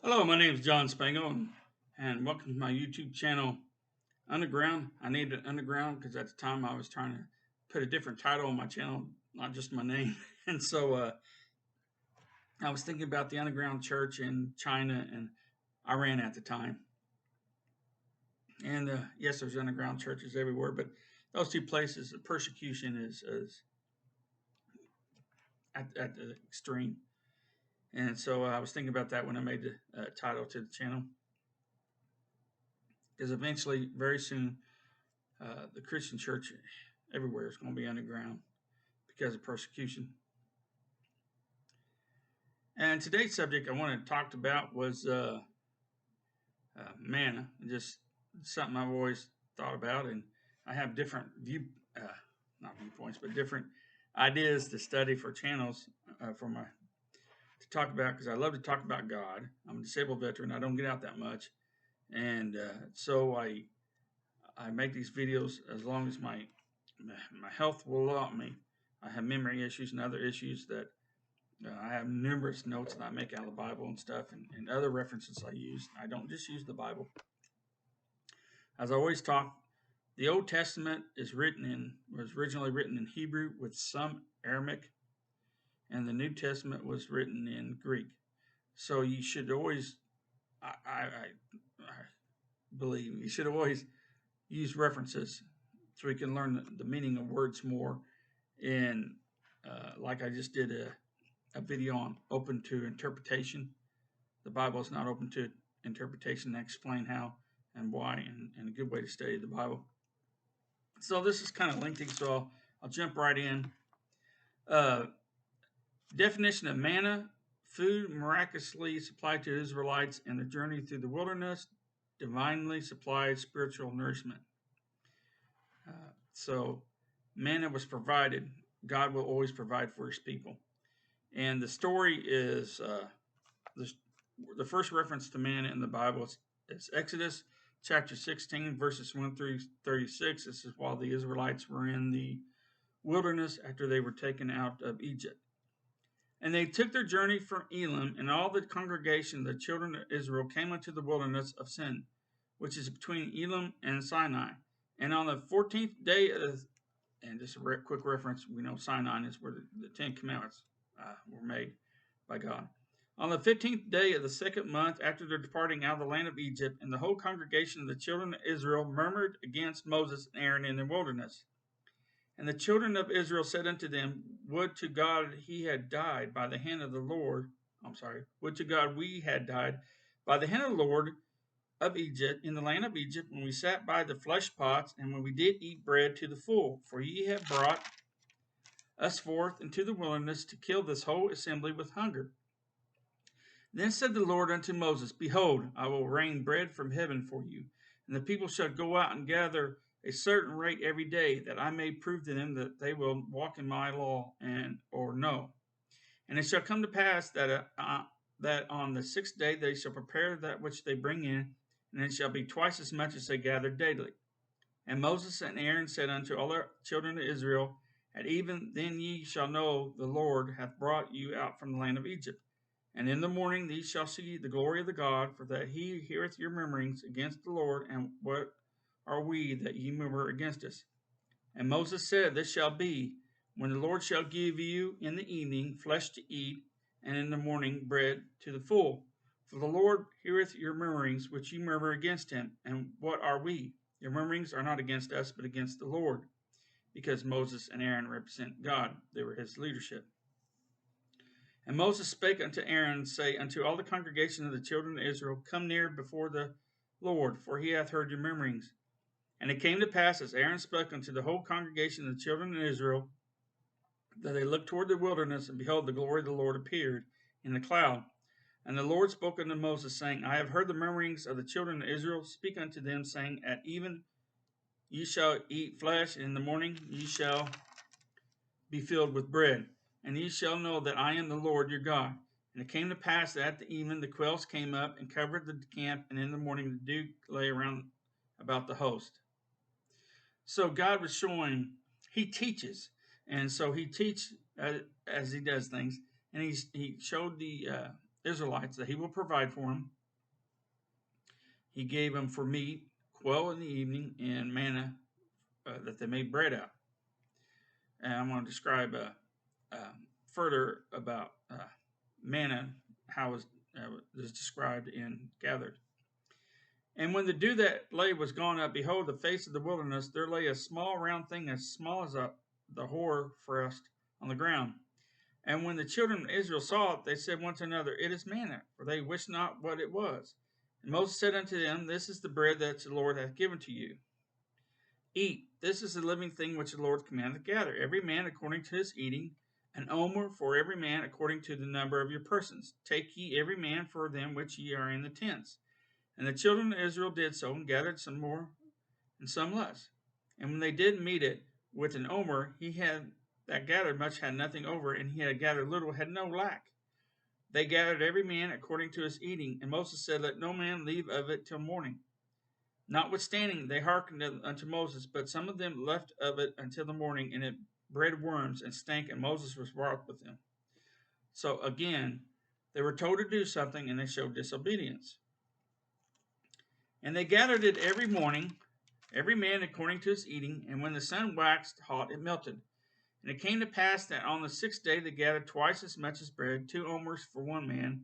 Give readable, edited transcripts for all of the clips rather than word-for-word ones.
Hello, my name is John Spangle, and welcome to my YouTube channel, Underground. I named it Underground because at the time I was trying to put a different title on my channel, not just my name. And so I was thinking about the underground church in China and Iran at the time. And yes, there's underground churches everywhere, but those two places, the persecution is at the extreme. And so I was thinking about that when I made the title to the channel. Because eventually, very soon, the Christian church everywhere is going to be underground because of persecution. And today's subject I wanted to talk about was manna, just something I've always thought about, and I have different not viewpoints, but different ideas to study for channels to talk about because I love to talk about God. I'm a disabled veteran. I don't get out that much, and so I make these videos as long as my health will allow me. I have memory issues and other issues that I have numerous notes that I make out of the Bible and stuff, and other references I use. I don't just use the Bible. As I always talk, the Old Testament was originally written in Hebrew with some Aramaic, and the New Testament was written in Greek. So you should always, I believe, you should always use references so we can learn the meaning of words more. And like I just did a video on open to interpretation. The Bible is not open to interpretation. I explain how and why and a good way to study the Bible. So this is kind of lengthy, so I'll jump right in. Uh, Definition of manna: food miraculously supplied to Israelites in their journey through the wilderness, divinely supplied spiritual nourishment. So manna was provided. God will always provide for his people. And the story is the first reference to manna in the Bible is Exodus chapter 16, verses 1 through 36. This is while the Israelites were in the wilderness after they were taken out of Egypt. And they took their journey from Elim, and all the congregation, the children of Israel, came unto the wilderness of Sin, which is between Elim and Sinai. And on the 14th day and just a quick reference, we know Sinai is where the Ten Commandments were made by God. On the 15th day of the second month after their departing out of the land of Egypt, and the whole congregation of the children of Israel murmured against Moses and Aaron in the wilderness. And the children of Israel said unto them, Would to God he had died by the hand of the Lord. Would to God we had died by the hand of the Lord of Egypt, in the land of Egypt, when we sat by the flesh pots, and when we did eat bread to the full. For ye have brought us forth into the wilderness to kill this whole assembly with hunger. Then said the Lord unto Moses, Behold, I will rain bread from heaven for you, and the people shall go out and gather a certain rate every day, that I may prove to them that they will walk in my law or no. And it shall come to pass that on the sixth day they shall prepare that which they bring in, and it shall be twice as much as they gather daily. And Moses and Aaron said unto all the children of Israel, At even then ye shall know the Lord hath brought you out from the land of Egypt. And in the morning ye shall see the glory of the God, for that he heareth your murmurings against the Lord. And what are we that ye murmur against us? And Moses said, This shall be, when the Lord shall give you in the evening flesh to eat, and in the morning bread to the full. For the Lord heareth your murmurings, which ye murmur against him. And what are we? Your murmurings are not against us, but against the Lord, because Moses and Aaron represent God. They were his leadership. And Moses spake unto Aaron, say, Unto all the congregation of the children of Israel, Come near before the Lord, for he hath heard your murmurings. And it came to pass, as Aaron spoke unto the whole congregation of the children of Israel, that they looked toward the wilderness, and behold, the glory of the Lord appeared in the cloud. And the Lord spoke unto Moses, saying, I have heard the murmurings of the children of Israel. Speak unto them, saying, At even ye shall eat flesh, and in the morning ye shall be filled with bread. And ye shall know that I am the Lord your God. And it came to pass that at the even the quails came up and covered the camp, and in the morning the dew lay around about the host. So God was showing, he teaches. And so he teaches as he does things. And he showed the Israelites that he will provide for them. He gave them for meat, quail in the evening, and manna that they made bread out. And I'm going to describe further about manna, how it is described and gathered. And when the dew that lay was gone up, behold, the face of the wilderness, there lay a small round thing as small as the hoar frost on the ground. And when the children of Israel saw it, they said one to another, It is manna, for they wished not what it was. And Moses said unto them, This is the bread that the Lord hath given to you. Eat, this is the living thing which the Lord commanded to gather, every man according to his eating, an omer for every man according to the number of your persons. Take ye every man for them which ye are in the tents. And the children of Israel did so, and gathered some more and some less. And when they did meet it with an omer, he had that gathered much had nothing over, and he had gathered little had no lack. They gathered every man according to his eating, and Moses said, Let no man leave of it till morning. Notwithstanding, they hearkened unto Moses, but some of them left of it until the morning, and it bred worms and stank, and Moses was wroth with them. So again, they were told to do something, and they showed disobedience. And they gathered it every morning, every man according to his eating, and when the sun waxed hot, it melted. And it came to pass that on the 6th day they gathered twice as much as bread, 2 omers for one man.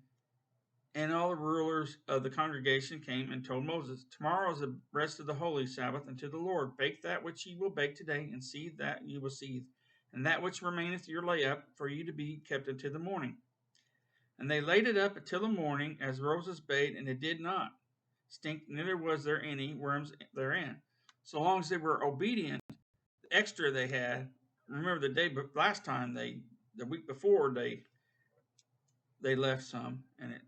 And all the rulers of the congregation came and told Moses, Tomorrow is the rest of the holy Sabbath unto the Lord. Bake that which ye will bake today, and seethe that ye will seethe, and that which remaineth your lay up, for you to be kept until the morning. And they laid it up until the morning, as Moses bade, and it did not stink, neither was there any worms therein. So long as they were obedient, the extra they had, remember the week before, they left some, and it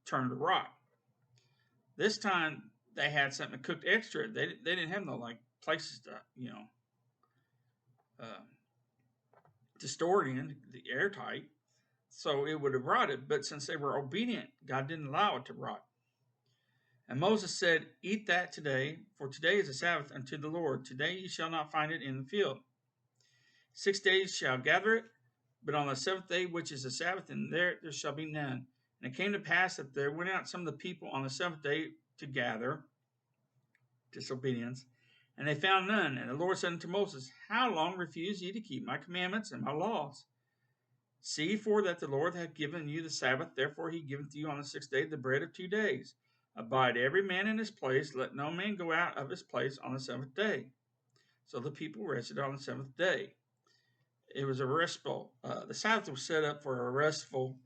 turned to rot. This time they had something cooked extra. They didn't have no places to to store it in, the airtight, so it would have rotted. But since they were obedient, God didn't allow it to rot. And Moses said, Eat that today, for today is a Sabbath unto the Lord. Today ye shall not find it in the field. 6 days shall gather it, but on the 7th day, which is the Sabbath, and there shall be none. And it came to pass that there went out some of the people on the 7th day to gather, disobedience, and they found none. And the Lord said unto Moses, How long refuse ye to keep my commandments and my laws? See for that the Lord hath given you the Sabbath, therefore he giveth you on the 6th day the bread of 2 days. Abide every man in his place, let no man go out of his place on the 7th day. So the people rested on the 7th day. It was a restful. The Sabbath was set up for a restful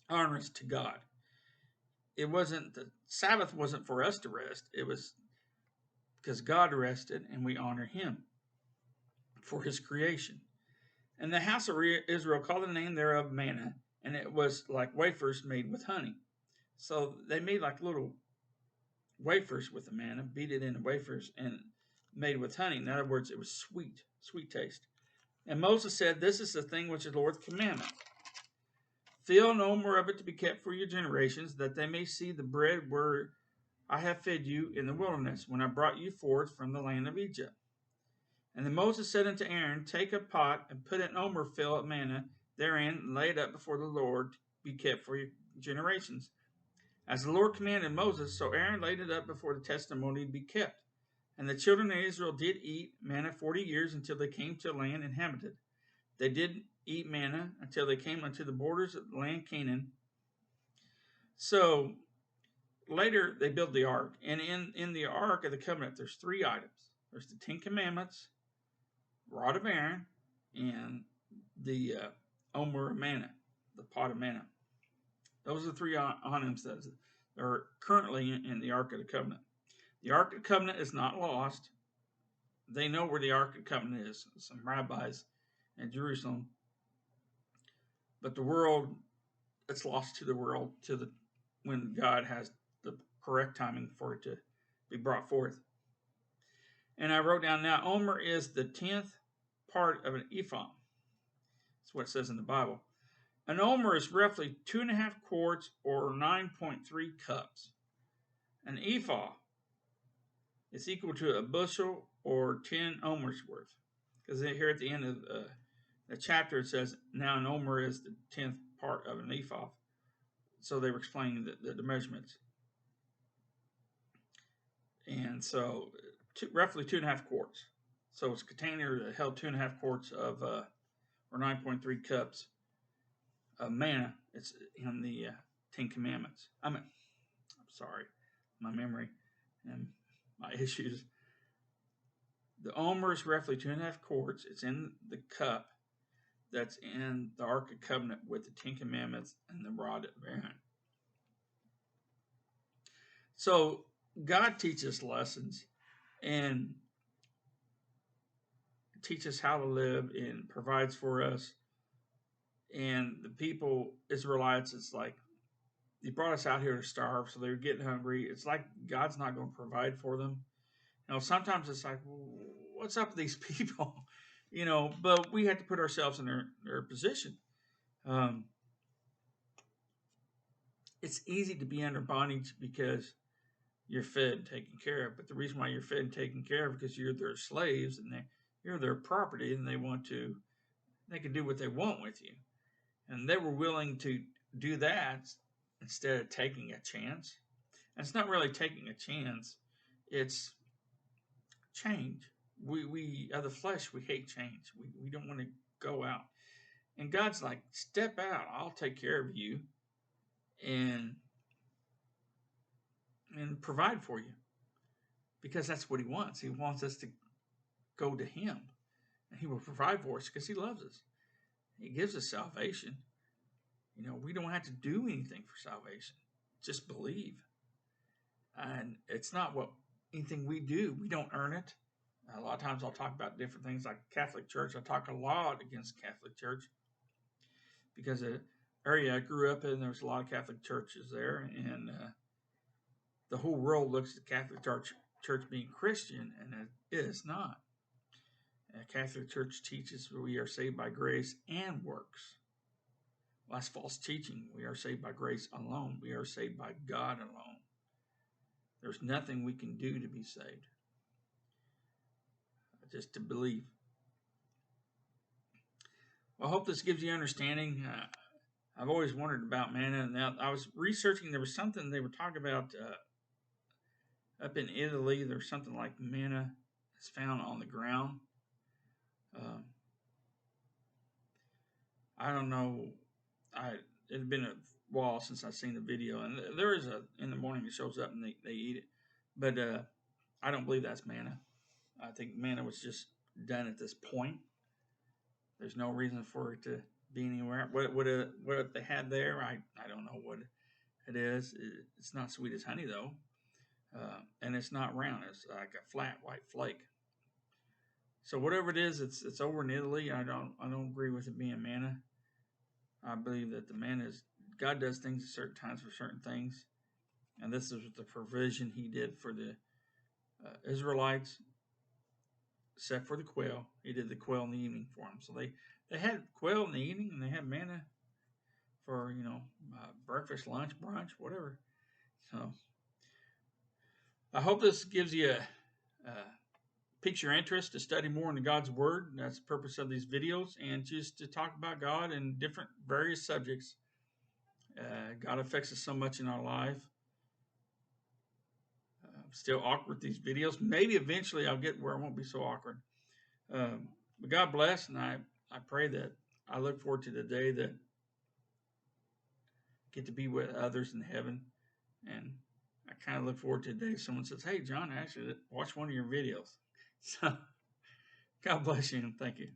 honors to God. The Sabbath wasn't for us to rest. It was because God rested, and we honor him for his creation. And the house of Israel called the name thereof manna, and it was like wafers made with honey. So they made like little wafers with the manna, beat it into wafers, and made with honey. In other words, it was sweet taste. And Moses said, This is the thing which is the Lord's commandment. Fill no more of it to be kept for your generations, that they may see the bread where I have fed you in the wilderness, when I brought you forth from the land of Egypt. And then Moses said unto Aaron, Take a pot, and put an omer fill of manna therein, and lay it up before the Lord, to be kept for your generations. As the Lord commanded Moses, so Aaron laid it up before the testimony to be kept. And the children of Israel did eat manna 40 years, until they came to a land inhabited. They did eat manna until they came unto the borders of the land Canaan. So later they built the ark. And in the ark of the covenant, there's 3 items. There's the 10 commandments, rod of Aaron, and the omer of manna, the pot of manna. Those are the 3 items that are currently in the Ark of the Covenant. The Ark of the Covenant is not lost. They know where the Ark of the Covenant is, some rabbis in Jerusalem. But the world, it's lost to the world when God has the correct timing for it to be brought forth. And I wrote down, now omer is the 10th part of an ephah. That's what it says in the Bible. An omer is roughly 2.5 quarts or 9.3 cups. An ephah is equal to a bushel or 10 omers worth. Because here at the end of the chapter it says, now an omer is the 10th part of an ephah. So they were explaining the measurements. And so roughly 2.5 quarts. So it's a container that held 2.5 quarts of, or 9.3 cups of manna. It's in the Ten Commandments. I'm sorry, my memory and my issues. The omer is roughly 2.5 quarts. It's in the cup that's in the Ark of Covenant with the Ten Commandments and the rod of Aaron. So God teaches lessons and teaches how to live and provides for us. And the people, Israelites, it's like, He brought us out here to starve, so they were getting hungry. It's like God's not going to provide for them. Sometimes it's like, well, what's up with these people? But we have to put ourselves in their position. It's easy to be under bondage because you're fed and taken care of. But the reason why you're fed and taken care of is because you're their slaves and you're their property, and they can do what they want with you. And they were willing to do that instead of taking a chance. And it's not really taking a chance, it's change. We of the flesh, we hate change. We don't want to go out. And God's like, step out, I'll take care of you and provide for you. Because that's what He wants. He wants us to go to Him. And He will provide for us because He loves us. He gives us salvation. We don't have to do anything for salvation. Just believe. And it's not anything we do. We don't earn it. A lot of times I'll talk about different things like Catholic Church. I talk a lot against Catholic Church because the area I grew up in, there was a lot of Catholic churches there, and the whole world looks at the Catholic Church being Christian, and it is not. Catholic Church teaches we are saved by grace and works. Well, that's false teaching. We are saved by grace alone. We are saved by God alone. There's nothing we can do to be saved. Just to believe. Well, I hope this gives you understanding. I've always wondered about manna, and now I was researching. There was something they were talking about up in Italy. There's something like manna that's found on the ground. I don't know. It had been a while since I've seen the video, and there is in the morning it shows up and they eat it, but I don't believe that's manna. I think manna was just done at this point. There's no reason for it to be anywhere. What they had there, I don't know what it is. It's not sweet as honey though, and it's not round. It's like a flat white flake. So whatever it is, it's over in Italy. I don't agree with it being manna. I believe that the manna is God does things at certain times for certain things, and this is the provision He did for the Israelites. Except for the quail, He did the quail in the evening for them. So they had quail in the evening, and they had manna for breakfast, lunch, brunch, whatever. So I hope this gives you piques your interest to study more into God's Word. That's the purpose of these videos, and just to talk about God and different various subjects. God affects us so much in our life. Still awkward these videos. Maybe eventually I'll get where it won't be so awkward. But God bless, and I pray that I look forward to the day that I get to be with others in heaven. And I kind of look forward to the day someone says, hey, John, I actually watched one of your videos. So God bless you, and thank you.